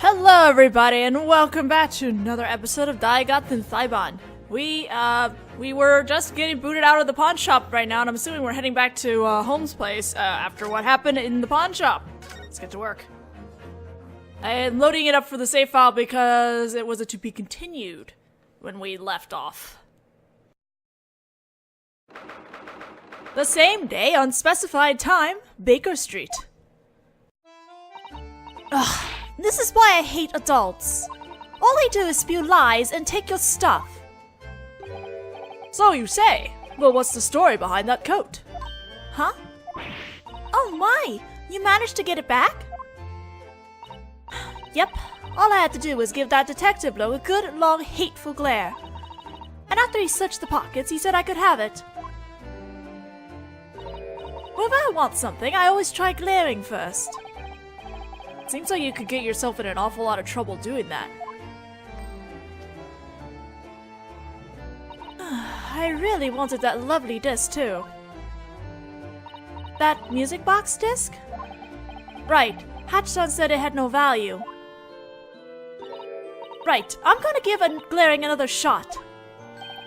Hello everybody and welcome back to another episode of Dai Gyakuten Saiban. We were just getting booted out of the pawn shop right now, and I'm assuming we're heading back to Holmes' place after what happened in the pawn shop. Let's get to work. I am loading it up for the save file because it was a to be continued when we left off. The same day, unspecified time, Baker Street. Ugh. This is why I hate adults. All they do is spew lies and take your stuff. So you say. Well, what's the story behind that coat? Huh? Oh my! You managed to get it back? Yep. All I had to do was give that detective bloke a good, long, hateful glare. And after he searched the pockets, he said I could have it. Well, if I want something, I always try glaring first. Seems like you could get yourself in an awful lot of trouble doing that. I really wanted that lovely disc, too. That music box disc? Right. Hatchson said it had no value. Right. I'm gonna give glaring another shot.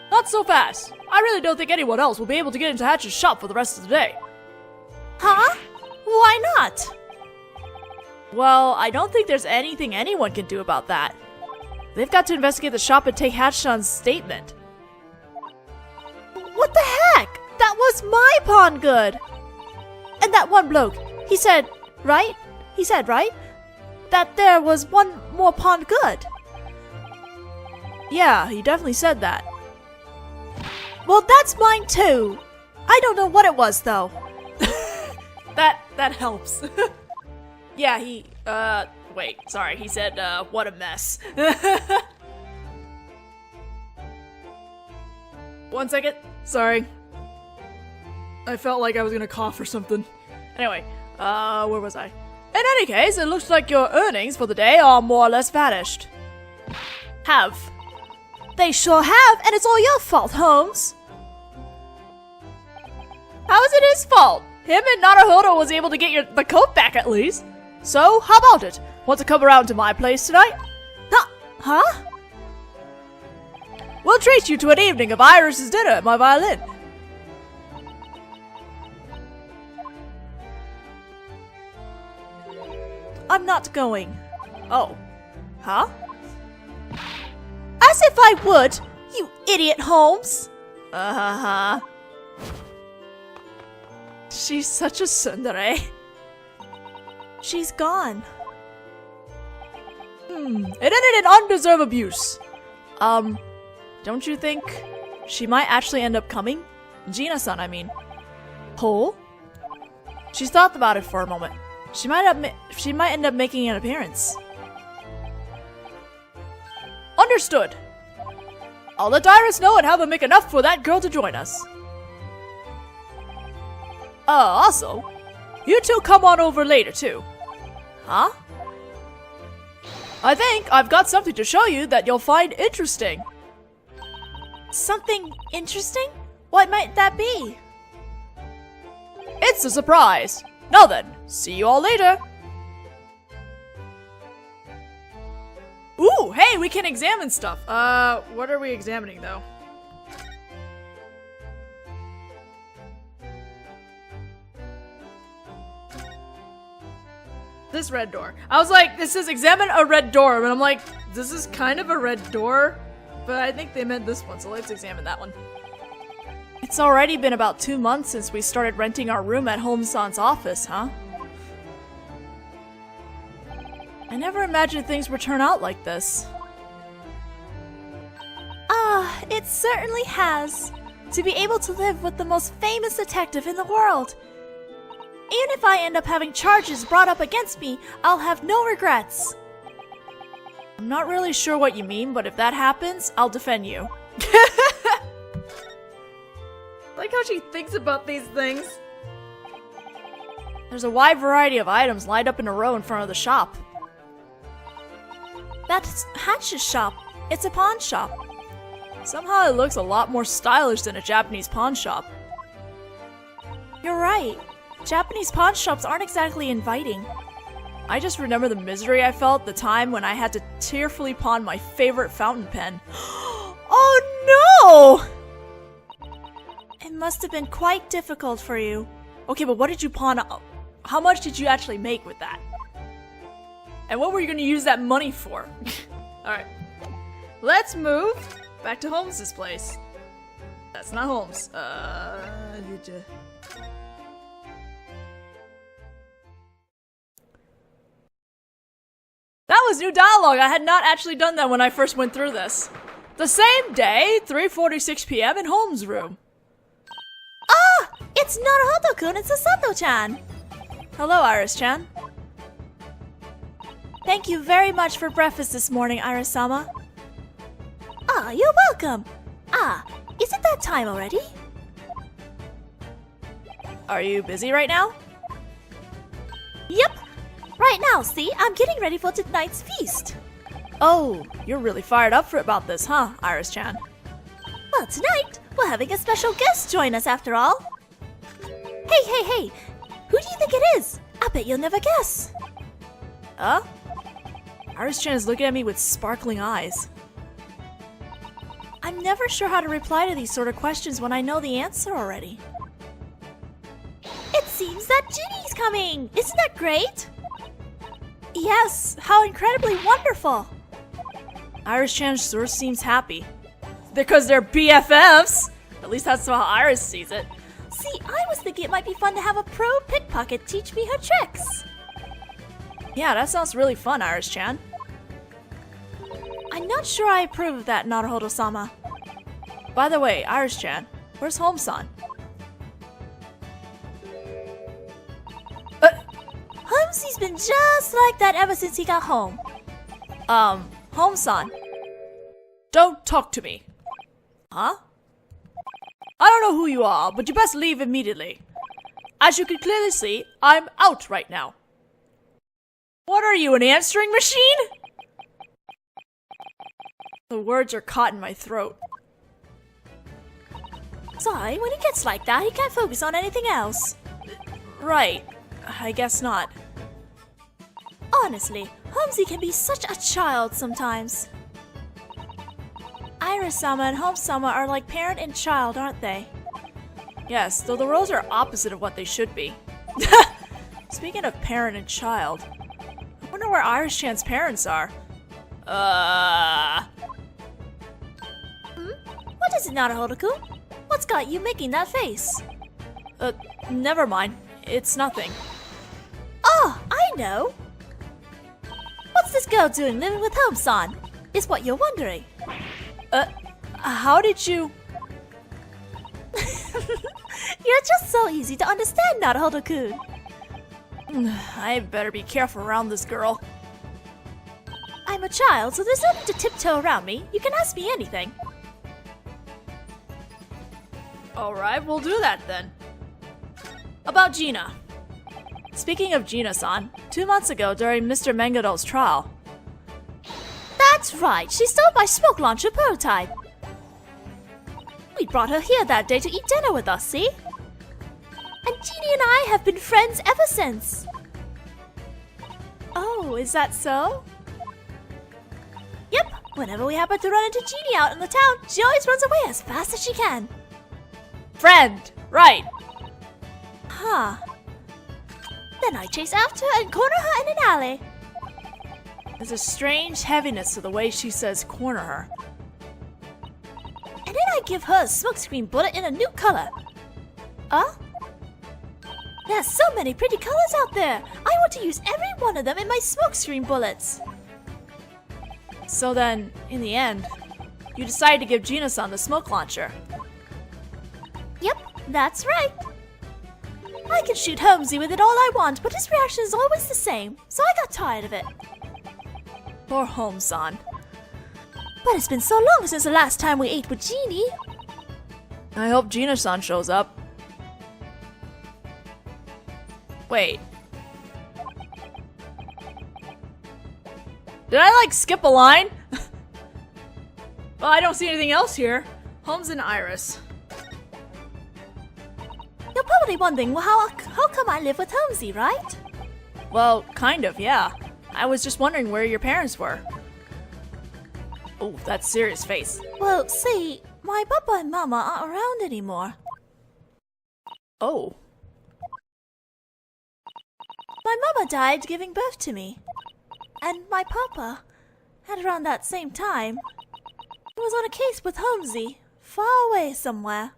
Not so fast. I really don't think anyone else will be able to get into Hatch's shop for the rest of the day. Huh? Why not? Well, I don't think there's anything anyone can do about that. They've got to investigate the shop and take Hatchon's statement. What the heck? That was my pawn good! And that one bloke, he said, right? He said, right? That there was one more pawn good. Yeah, he definitely said that. Well, that's mine too! I don't know what it was, though. That helps. Yeah, wait, sorry, he said, what a mess. 1 second, sorry. I felt like I was gonna cough or something. Anyway, where was I? In any case, it looks like your earnings for the day are more or less vanished. Have. They sure have, and it's all your fault, Holmes. How is it his fault? Him and Naruhodō was able to get the coat back at least. So, how about it? Want to come around to my place tonight? Huh? We'll treat you to an evening of Iris's dinner at my violin. I'm not going. Oh. Huh? As if I would, you idiot, Holmes! She's such a tsundere. She's gone. It ended in undeserved abuse. Don't you think she might actually end up coming? Gina-san, I mean. Ho? She's thought about it for a moment. She might end up making an appearance. Understood. I'll let Iris know and have them make enough for that girl to join us. Also, you two come on over later, too. Huh? I think I've got something to show you that you'll find interesting. Something interesting? What might that be? It's a surprise. Now then, see you all later. Ooh, hey, we can examine stuff. What are we examining, though? This red door. I was like, this says examine a red door, but I'm like, this is kind of a red door, but I think they meant this one, so let's examine that one. It's already been about 2 months since we started renting our room at Holmes-san's office, huh? I never imagined things would turn out like this. Ah, it certainly has. To be able to live with the most famous detective in the world. Even if I end up having charges brought up against me, I'll have no regrets. I'm not really sure what you mean, but if that happens, I'll defend you. Like how she thinks about these things. There's a wide variety of items lined up in a row in front of the shop. That's Hatch's shop. It's a pawn shop. Somehow it looks a lot more stylish than a Japanese pawn shop. You're right. Japanese pawn shops aren't exactly inviting. I just remember the misery I felt the time when I had to tearfully pawn my favorite fountain pen. Oh no! It must have been quite difficult for you. Okay, but what did you pawn? How much did you actually make with that? And what were you going to use that money for? Alright. Let's move back to Holmes's place. That's not Holmes. That was new dialogue. I had not actually done that when I first went through this. The same day, 3:46 p.m. in Holmes' room. Ah! It's Naruhodō-kun and Sasato-chan! Hello, Iris-chan. Thank you very much for breakfast this morning, Iris-sama. Ah, you're welcome. Ah, is it that time already? Are you busy right now? Yep. Right now, see, I'm getting ready for tonight's feast. Oh, you're really fired up about this, huh, Iris-chan? Well, tonight, we're having a special guest join us after all. Hey, who do you think it is? I bet you'll never guess. Huh? Iris-chan is looking at me with sparkling eyes. I'm never sure how to reply to these sort of questions when I know the answer already. It seems that Ginny's coming! Isn't that great? Yes, how incredibly wonderful! Iris-chan sure seems happy. Because they're BFFs! At least that's how Iris sees it. See, I was thinking it might be fun to have a pro pickpocket teach me her tricks. Yeah, that sounds really fun, Iris-chan. I'm not sure I approve of that, Naruhodō-sama. By the way, Iris-chan, where's Holmes-san? Holmesy's been just like that ever since he got home. Holmes-san. Don't talk to me. Huh? I don't know who you are, but you best leave immediately. As you can clearly see, I'm out right now. What are you, an answering machine? The words are caught in my throat. Sorry, when he gets like that, he can't focus on anything else. Right. I guess not. Honestly, Holmesy can be such a child sometimes. Iris-sama and Holmes-sama are like parent and child, aren't they? Yes, though the roles are opposite of what they should be. Speaking of parent and child, I wonder where Iris-chan's parents are. What is it, Naruhodō-kun? What's got you making that face? Never mind. It's nothing. Oh, I know! What's this girl doing living with Holmes-san? Is what you're wondering. How did you... You're just so easy to understand, Naruhodō-kun. I better be careful around this girl. I'm a child, so there's no need to tiptoe around me. You can ask me anything. Alright, we'll do that then. About Gina. Speaking of Gina-san, 2 months ago during Mr. Mangado's trial. That's right, she stole my smoke launcher prototype. We brought her here that day to eat dinner with us, see? And Jeannie and I have been friends ever since. Oh, is that so? Yep, whenever we happen to run into Jeannie out in the town, she always runs away as fast as she can. Friend, right. Huh. Then I chase after her and corner her in an alley. There's a strange heaviness to the way she says corner her. And then I give her a smokescreen bullet in a new color. There's so many pretty colors out there. I want to use every one of them in my smokescreen bullets. So then, in the end, you decide to give Gina-san the smoke launcher. Yep, that's right. I can shoot Holmesy with it all I want, but his reaction is always the same, so I got tired of it. Poor Holmes-san. But it's been so long since the last time we ate with Jeannie. I hope Gina-san shows up. Wait. Did I, skip a line? Well, I don't see anything else here. Holmes and Iris. You're probably wondering, well, how come I live with Holmesy, right? Well, kind of, yeah. I was just wondering where your parents were. Oh, that serious face. Well, see, my papa and mama aren't around anymore. Oh. My mama died giving birth to me. And my papa, at around that same time, was on a case with Holmesy, far away somewhere.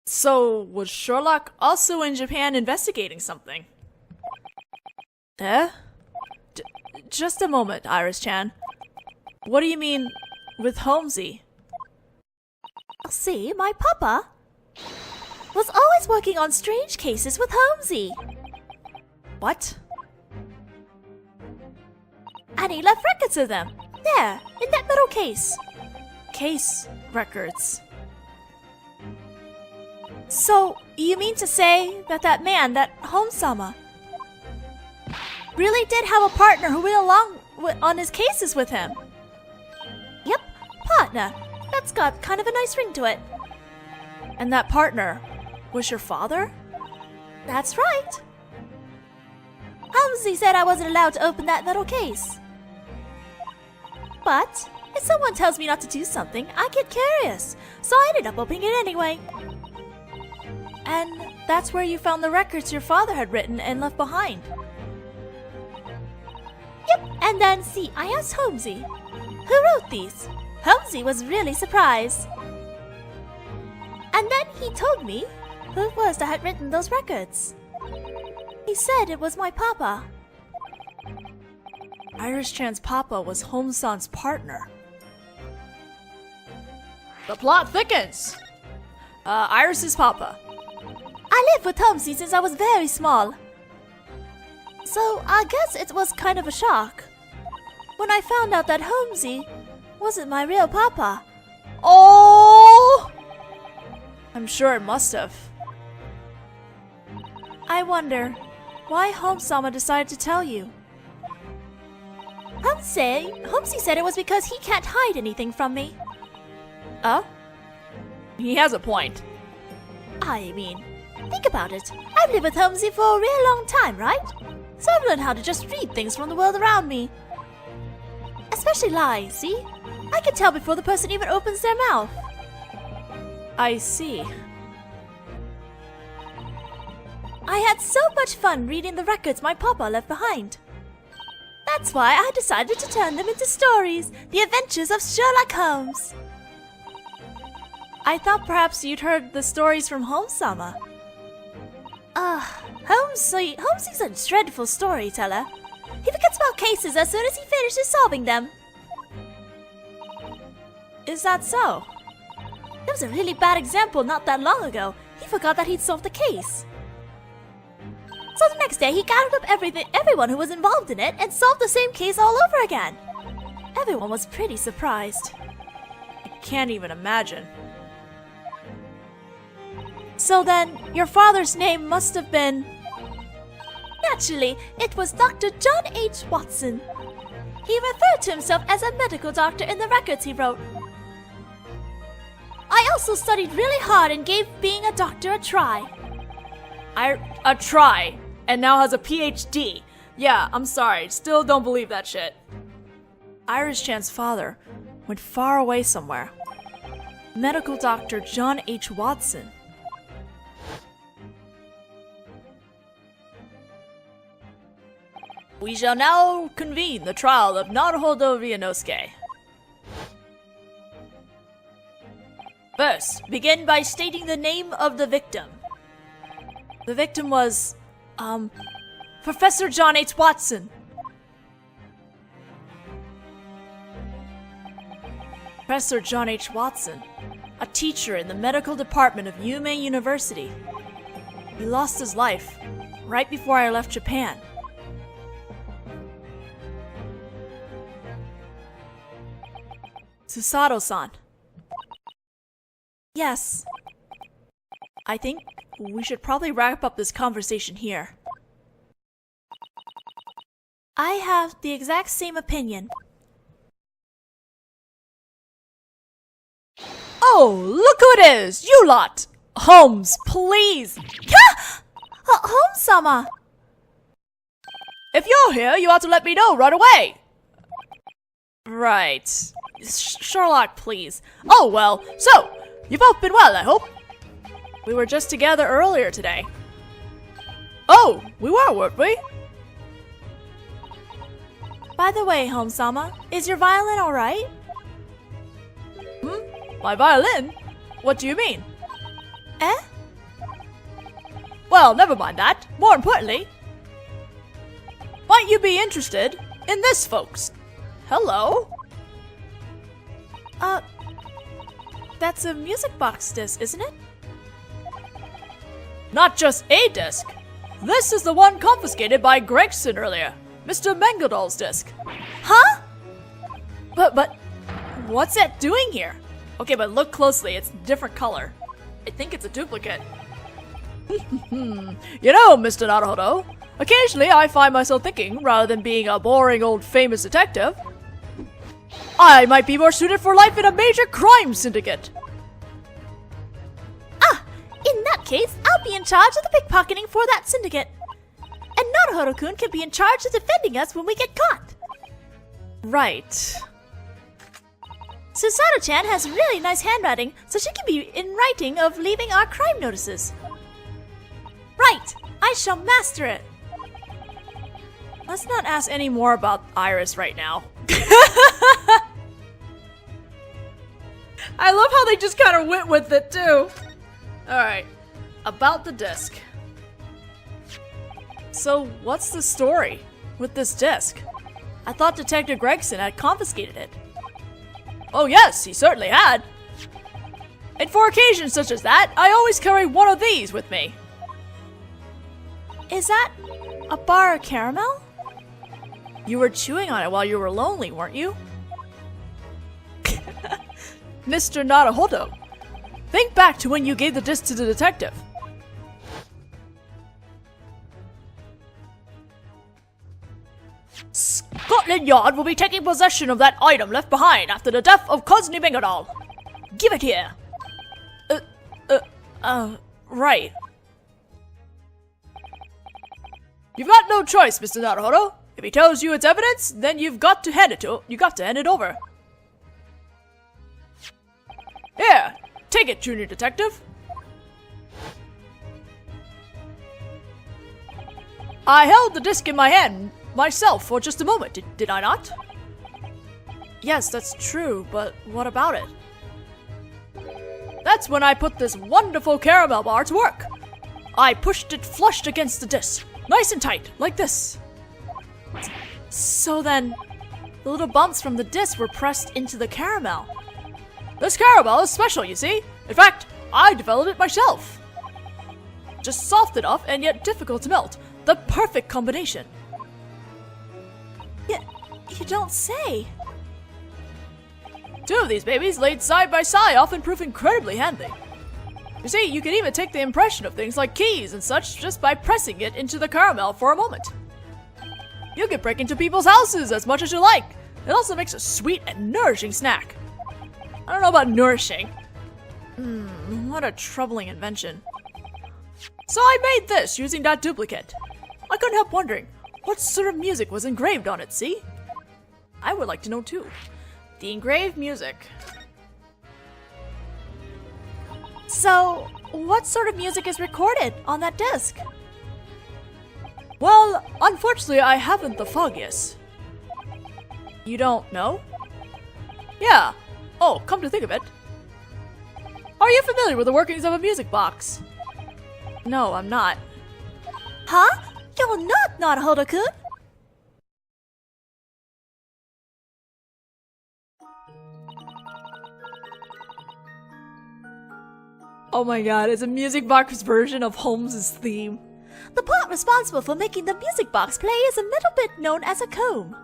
So, was Sherlock also in Japan investigating something? Eh? Just a moment, Iris-chan. What do you mean, with Holmesy? See, my papa was always working on strange cases with Holmesy. What? And he left records of them. There, in that little case. Case records. So, you mean to say that that man, that Holmes-sama, really did have a partner who went along on his cases with him? Yep, partner. That's got kind of a nice ring to it. And that partner was your father? That's right. Holmesy said I wasn't allowed to open that little case. But if someone tells me not to do something, I get curious, so I ended up opening it anyway. And that's where you found the records your father had written and left behind. Yep, and then see, I asked Holmesy, who wrote these? Holmesy was really surprised. And then he told me who it was that had written those records. He said it was my papa. Iris-chan's papa was Holmes-san's partner. The plot thickens! Iris's papa. I lived with Holmesy since I was very small. So I guess it was kind of a shock when I found out that Holmesy wasn't my real papa. Oh! I'm sure it must have. I wonder why Holmes-sama decided to tell you. Holmesy said it was because he can't hide anything from me. He has a point. I mean, think about it. I've lived with Holmesy for a real long time, right? So I've learned how to just read things from the world around me. Especially lies, see? I can tell before the person even opens their mouth. I see. I had so much fun reading the records my papa left behind. That's why I decided to turn them into stories, The Adventures of Sherlock Holmes. I thought perhaps you'd heard the stories from Holmes-sama. Holmesy's a dreadful storyteller. He forgets about cases as soon as he finishes solving them. Is that so? There was a really bad example not that long ago. He forgot that he'd solved the case. So the next day, he gathered up everyone who was involved in it and solved the same case all over again. Everyone was pretty surprised. I can't even imagine. So then, your father's name must have been... Naturally, it was Dr. John H. Watson. He referred to himself as a medical doctor in the records he wrote. I also studied really hard and gave being a doctor a try. A try, and now has a PhD. Yeah, I'm sorry, still don't believe that shit. Iris-chan's father went far away somewhere. Medical doctor John H. Watson. We shall now convene the trial of Naruhodō Ryūnosuke. First, begin by stating the name of the victim. The victim was, Professor John H. Watson. Professor John H. Watson, a teacher in the medical department of Yume University. He lost his life right before I left Japan. Susato-san. Yes. I think we should probably wrap up this conversation here. I have the exact same opinion. Oh, look who it is! You lot! Holmes, please! Home-sama! If you're here, you ought to let me know right away! Right. Sherlock, please. Oh, well, so, you've both been well, I hope? We were just together earlier today. Oh, we were, weren't we? By the way, Home-sama, is your violin alright? My violin? What do you mean? Eh? Well, never mind that. More importantly, might you be interested in this, folks? Hello? That's a music box disc, isn't it? Not just a disc. This is the one confiscated by Gregson earlier. Mr. Mangeldal's disc. Huh? But, what's that doing here? Okay, but look closely, it's a different color. I think it's a duplicate. You know, Mr. Naruhodō, occasionally I find myself thinking, rather than being a boring old famous detective, I might be more suited for life in a major crime syndicate. In that case, I'll be in charge of the pickpocketing for that syndicate. And Naruhodō-kun can be in charge of defending us when we get caught. Right. Susato-chan has really nice handwriting, so she can be in writing of leaving our crime notices. Right! I shall master it. Let's not ask any more about Iris right now. I love how they just kind of went with it too. Alright, about the disc. So, what's the story with this disc? I thought Detective Gregson had confiscated it. Oh yes, he certainly had. And for occasions such as that, I always carry one of these with me. Is that a bar of caramel? You were chewing on it while you were lonely, weren't you? Mr. Naruhodō, think back to when you gave the disc to the detective. Scotland Yard will be taking possession of that item left behind after the death of Cosney Bengadal. Give it here. Right. You've got no choice, Mr. Naruhodō. If he tells you it's evidence, then you've got to hand it over. Here, take it, Junior Detective. I held the disc in my hand myself for just a moment, did I not? Yes, that's true, but what about it? That's when I put this wonderful caramel bar to work. I pushed it flush against the disc, nice and tight, like this. So then, the little bumps from the disc were pressed into the caramel. This caramel is special, you see. In fact, I developed it myself. Just soft enough and yet difficult to melt. The perfect combination. You don't say. Two of these babies laid side by side often prove incredibly handy. You see, you can even take the impression of things like keys and such just by pressing it into the caramel for a moment. You can break into people's houses as much as you like. It also makes a sweet and nourishing snack. I don't know about nourishing. What a troubling invention. So I made this using that duplicate. I couldn't help wondering, what sort of music was engraved on it, see? I would like to know too. The engraved music. So, what sort of music is recorded on that disc? Well, unfortunately I haven't the foggiest. You don't know? Yeah. Oh, come to think of it. Are you familiar with the workings of a music box? No, I'm not. Huh? You're not Naruhodō-kun? Oh my god, it's a music box version of Holmes' theme. The part responsible for making the music box play is a little bit known as a comb.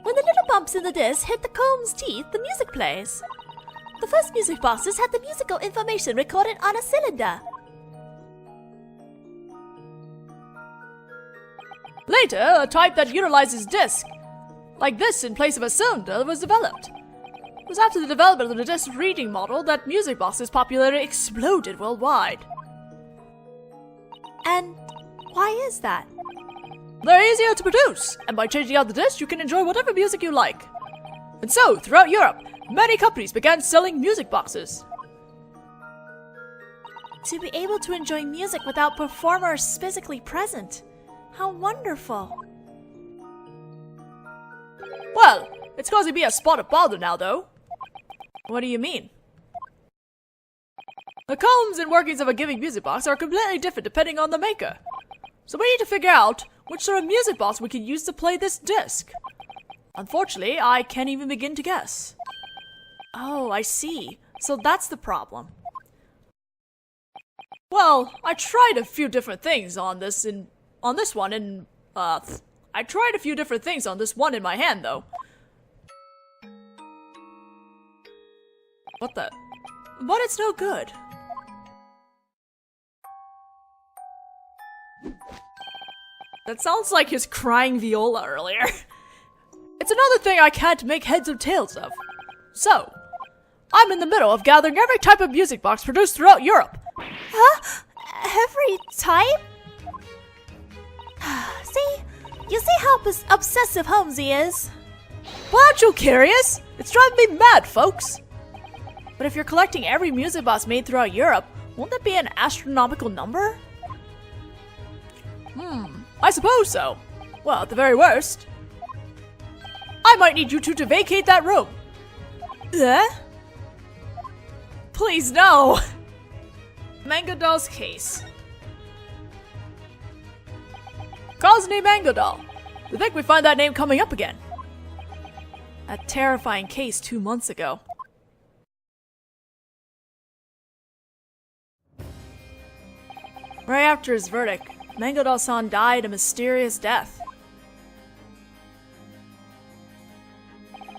When the little bumps in the disc hit the comb's teeth, the music plays. The first music boxes had the musical information recorded on a cylinder. Later, a type that utilizes disc, like this in place of a cylinder, was developed. was after the development of the disc reading model that music boxes' popularity exploded worldwide. And why is that? They're easier to produce, and by changing out the disc, you can enjoy whatever music you like. And so, throughout Europe, many companies began selling music boxes. To be able to enjoy music without performers physically present. How wonderful. Well, it's causing me a spot of bother now, though. What do you mean? The columns and workings of a given music box are completely different depending on the maker. So we need to figure out which sort of music box we can use to play this disc. Unfortunately, I can't even begin to guess. Oh, I see. So that's the problem. Well, I tried a few different things on this one in my hand, though. What the? But it's no good. That sounds like his crying viola earlier. It's another thing I can't make heads or tails of. So, I'm in the middle of gathering every type of music box produced throughout Europe. Huh? Every type? See? You see how obsessive Holmesy is? Well, aren't you curious? It's driving me mad, folks. But if you're collecting every music box made throughout Europe, won't that be an astronomical number? I suppose so. Well, at the very worst, I might need you two to vacate that room. Please, no. Manga Doll's case. Cosney Manga Doll. I think we find that name coming up again. A terrifying case 2 months ago. Right after his verdict, Manga Doll-san died a mysterious death.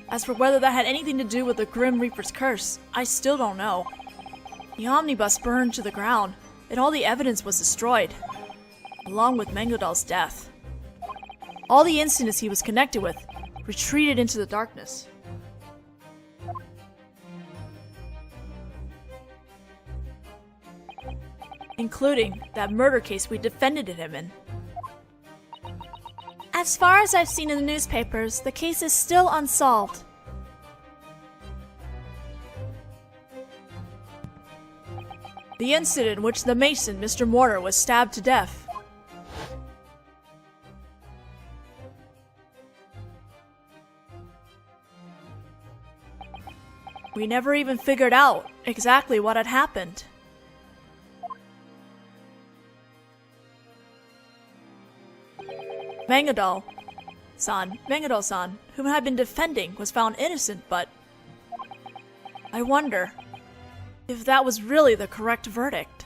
As for whether that had anything to do with the Grim Reaper's curse, I still don't know. The omnibus burned to the ground, and all the evidence was destroyed, along with Manga Doll's death. All the incidents he was connected with retreated into the darkness. Including that murder case we defended him in. As far as I've seen in the newspapers, the case is still unsolved. The incident in which the mason, Mr. Mortar, was stabbed to death. We never even figured out exactly what had happened. Manga Doll-san, whom I had been defending, was found innocent, but I wonder if that was really the correct verdict.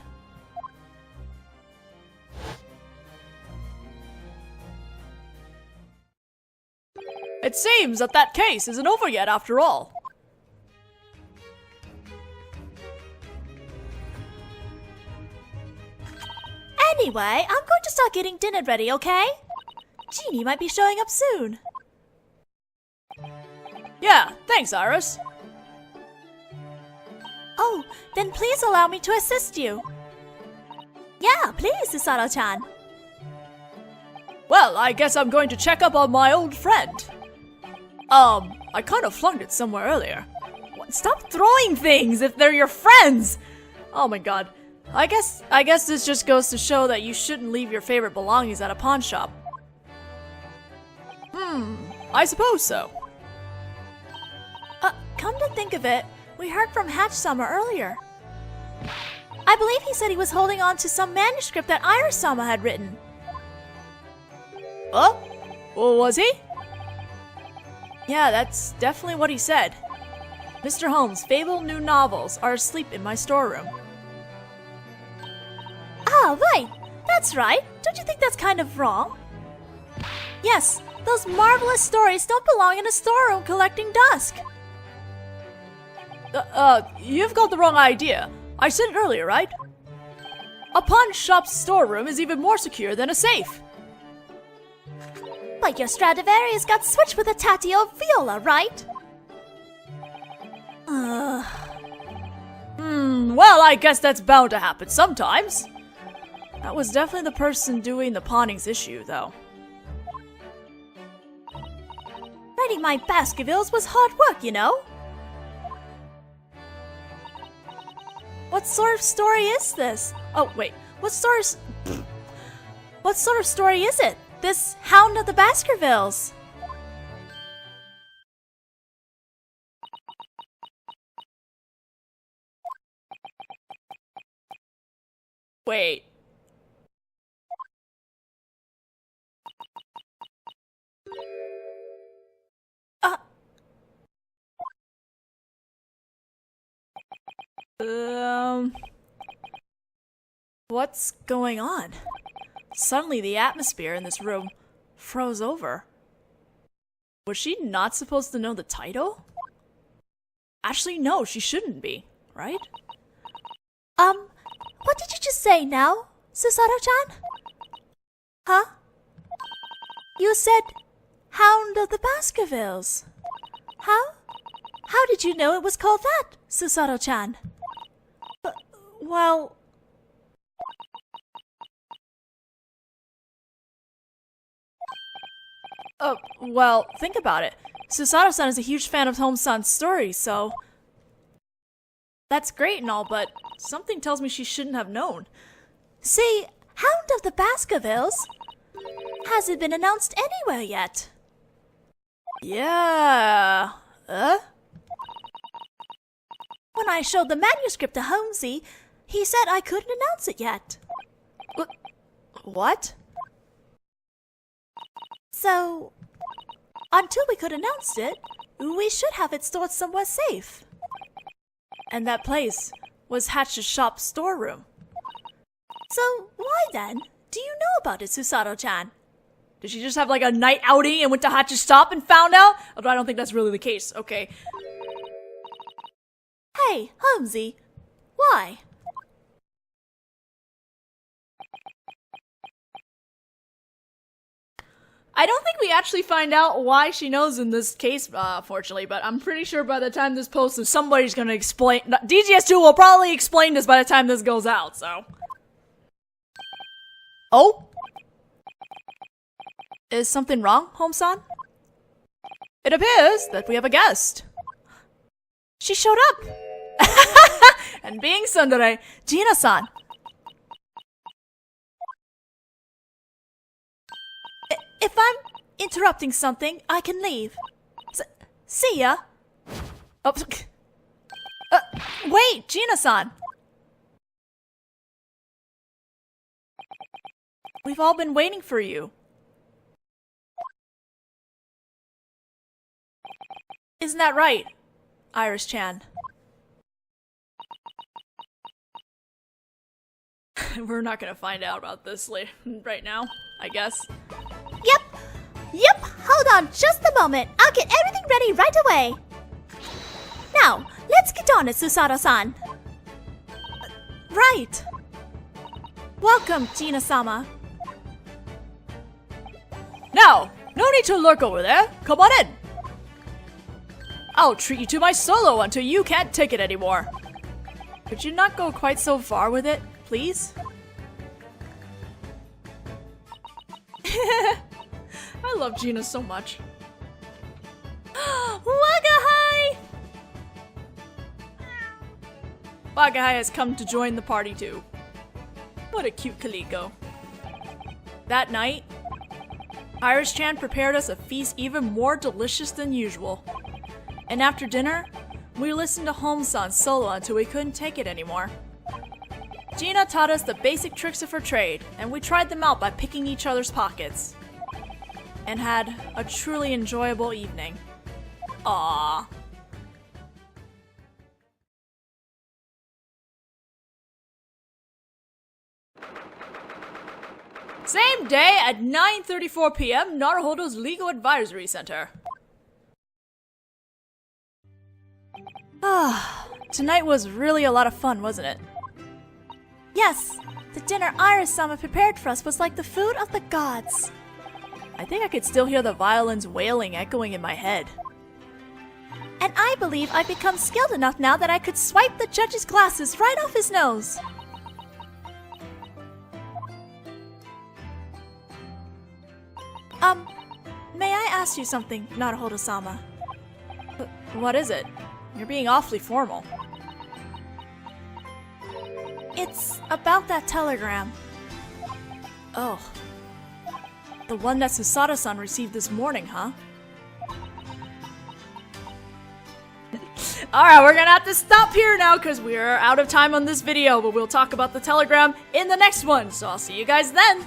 It seems that that case isn't over yet after all. Anyway, I'm going to start getting dinner ready, okay? Jeannie might be showing up soon. Yeah, thanks, Iris. Oh, then please allow me to assist you. Yeah, please, Susato-chan. Well, I guess I'm going to check up on my old friend. I kind of flunked it somewhere earlier. Stop throwing things if they're your friends! Oh my god. I guess this just goes to show that you shouldn't leave your favorite belongings at a pawn shop. I suppose so. Come to think of it, we heard from Hatch-sama earlier. I believe he said he was holding on to some manuscript that Iris-sama had written. Oh? Well, was he? Yeah, that's definitely what he said. Mr. Holmes' fabled new novels are asleep in my storeroom. Ah, right. That's right. Don't you think that's kind of wrong? Yes, those marvelous stories don't belong in a storeroom collecting dust. You've got the wrong idea. I said it earlier, right? A pawn shop's storeroom is even more secure than a safe. But your Stradivarius got switched with a Tatio viola, right? Well, I guess that's bound to happen sometimes. That was definitely the person doing the pawning's issue, though. Writing my Baskervilles was hard work, you know. What sort of story is this? Oh, wait. What sort of story is it? This Hound of the Baskervilles? Wait. What's going on? Suddenly the atmosphere in this room froze over. Was she not supposed to know the title? Actually, no, she shouldn't be, right? What did you just say now, Susato-chan? Huh? You said Hound of the Baskervilles. How did you know it was called that, Susato-chan? Well... well, think about it. Susato-san is a huge fan of Home-san's stories, so... That's great and all, but something tells me she shouldn't have known. See, Hound of the Baskervilles hasn't been announced anywhere yet. Yeah... When I showed the manuscript to Holmesy, he said I couldn't announce it yet. What? So, until we could announce it, we should have it stored somewhere safe. And that place was Hatch's shop storeroom. So, why then do you know about it, Susato-chan? Did she just have like a night outing and went to Hatch's shop and found out? Although I don't think that's really the case. Okay. Hey, Holmesy, why? I don't think we actually find out why she knows in this case, fortunately, but I'm pretty sure by the time this posts, somebody's gonna explain. DGS2 will probably explain this by the time this goes out, so. Oh? Is something wrong, Home-san? It appears that we have a guest. She showed up! And being tsundere, Gina-san. If I'm interrupting something, I can leave. See ya. Oh, wait, Gina-san. We've all been waiting for you. Isn't that right, Iris-chan? We're not gonna find out about this right now, I guess. Yep, hold on just a moment. I'll get everything ready right away. Now, let's get on it, Susato-san. Right. Welcome, Gina-sama. Now, no need to lurk over there. Come on in. I'll treat you to my solo until you can't take it anymore. Could you not go quite so far with it, please? I love Gina so much. Wagahai! Wagahai has come to join the party too. What a cute Kaliko. That night, Iris-chan prepared us a feast even more delicious than usual. And after dinner, we listened to Home-san solo until we couldn't take it anymore. Gina taught us the basic tricks of her trade, and we tried them out by picking each other's pockets. And had a truly enjoyable evening. Aww. Same day at 9:34 p.m., Naruhodō's Legal Advisory Center. Tonight was really a lot of fun, wasn't it? Yes, the dinner Iris-sama prepared for us was like the food of the gods. I think I could still hear the violins wailing echoing in my head. And I believe I've become skilled enough now that I could swipe the judge's glasses right off his nose. May I ask you something, Naruhodō-sama? What is it? You're being awfully formal. It's about that telegram. Oh. The one that Susato-san received this morning, huh? Alright, we're gonna have to stop here now because we're out of time on this video, but we'll talk about the telegram in the next one, so I'll see you guys then!